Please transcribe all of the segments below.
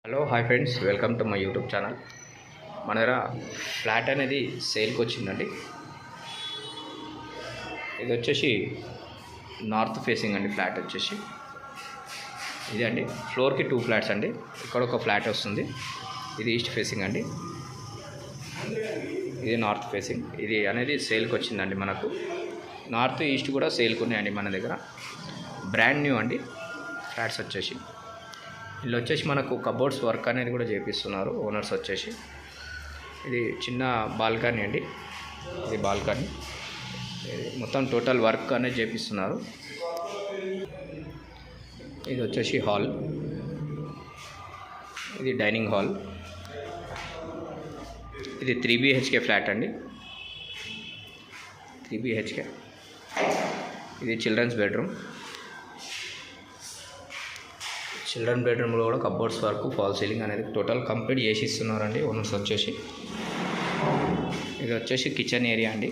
Hello hi friends, welcome to my YouTube channel. మన దగ్గర flat అనేది సేల్కి వచ్చిందండి. ఇది వచ్చేసి నార్త్ ఫేసింగ్ అండి. ఫ్లాట్ వచ్చేసి ఇది అండి. ఫ్లోర్కి 2 ఫ్లాట్స్ అండి. ఇక్కడ ఒక ఫ్లాట్ వస్తుంది. ఇది ఈస్ట్ ఫేసింగ్ అండి. ఇది నార్త్ ఫేసింగ్. ఇది అనేది సేల్కి వచ్చిందండి. మనకు నార్త్ ఈస్ట్ కూడా సేల్కి ఉన్నాయండి మన దగ్గర. బ్రాండ్ న్యూ అండి ఫ్లాట్స్ వచ్చేసి. వీళ్ళు వచ్చేసి మనకు కబోర్డ్స్ వర్క్ అనేది కూడా చేపిస్తున్నారు ఓనర్స్ వచ్చేసి. ఇది చిన్న బాల్కనీ అండి. ఇది బాల్కనీ. ఇది మొత్తం టోటల్ వర్క్ అనేది చేపిస్తున్నారు. ఇది వచ్చేసి హాల్. ఇది డైనింగ్ హాల్. ఇది 3 BHK ఫ్లాట్ అండి. 3 BHK. ఇది చిల్డ్రన్స్ బెడ్రూమ్. చిల్డ్రన్ బెడ్రూమ్లో కూడా కబోర్డ్స్ వర్క్, ఫాల్ సీలింగ్ అనేది టోటల్ కంప్లీట్ చేసి ఇస్తున్నారండి ఓనర్స్ వచ్చేసి. ఇది వచ్చేసి కిచెన్ ఏరియా అండి.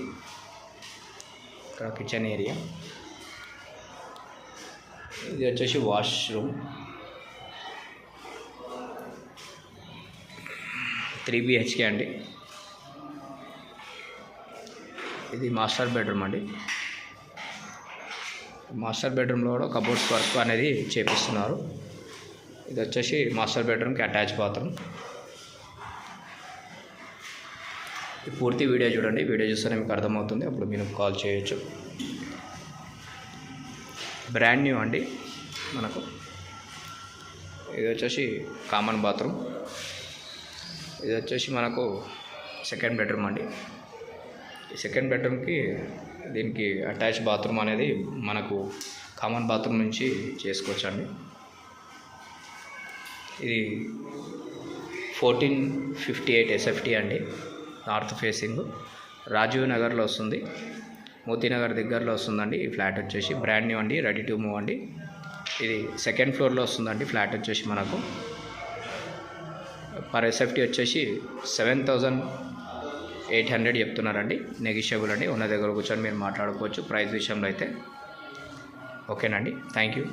ఇక్కడ కిచెన్ ఏరియా. ఇది వచ్చేసి వాష్రూమ్. 3 BHK అండి. ఇది మాస్టర్ బెడ్రూమ్ అండి. మాస్టర్ బెడ్రూమ్లో కూడా కబోర్డ్స్ వర్క్ అనేది చేపిస్తున్నారు. ఇది వచ్చేసి మాస్టర్ బెడ్రూమ్కి అటాచ్ బాత్రూమ్. ఈ పూర్తి వీడియో చూడండి. వీడియో చూస్తేనే మీకు అర్థమవుతుంది. అప్పుడు మీరు కాల్ చేయొచ్చు. బ్రాండ్ న్యూ అండి మనకు. ఇది వచ్చేసి కామన్ బాత్రూమ్. ఇది వచ్చేసి మనకు సెకండ్ బెడ్రూమ్ అండి. ఈ సెకండ్ బెడ్రూమ్కి దీనికి అటాచ్ బాత్రూమ్ అనేది మనకు కామన్ బాత్రూమ్ నుంచి చేసుకోవచ్చు అండి. ఇది 1458 SFT అండి. North facing. రాజీవ్ నగర్లో వస్తుంది. మోతీనగర్ దగ్గరలో వస్తుందండి ఈ ఫ్లాట్ వచ్చేసి. బ్రాండ్ న్యూ అండి. రెడీ టు మూవ్ అండి. ఇది సెకండ్ ఫ్లోర్లో వస్తుందండి ఫ్లాట్ వచ్చేసి మనకు. పర్ SFT వచ్చేసి 7,800 చెప్తున్నారండి. నెగిషియబుల్ అండి. ఉన్న దగ్గర కూర్చొని మీరు మాట్లాడుకోవచ్చు ప్రైస్ విషయంలో అయితే. ఓకేనండి. Thank you.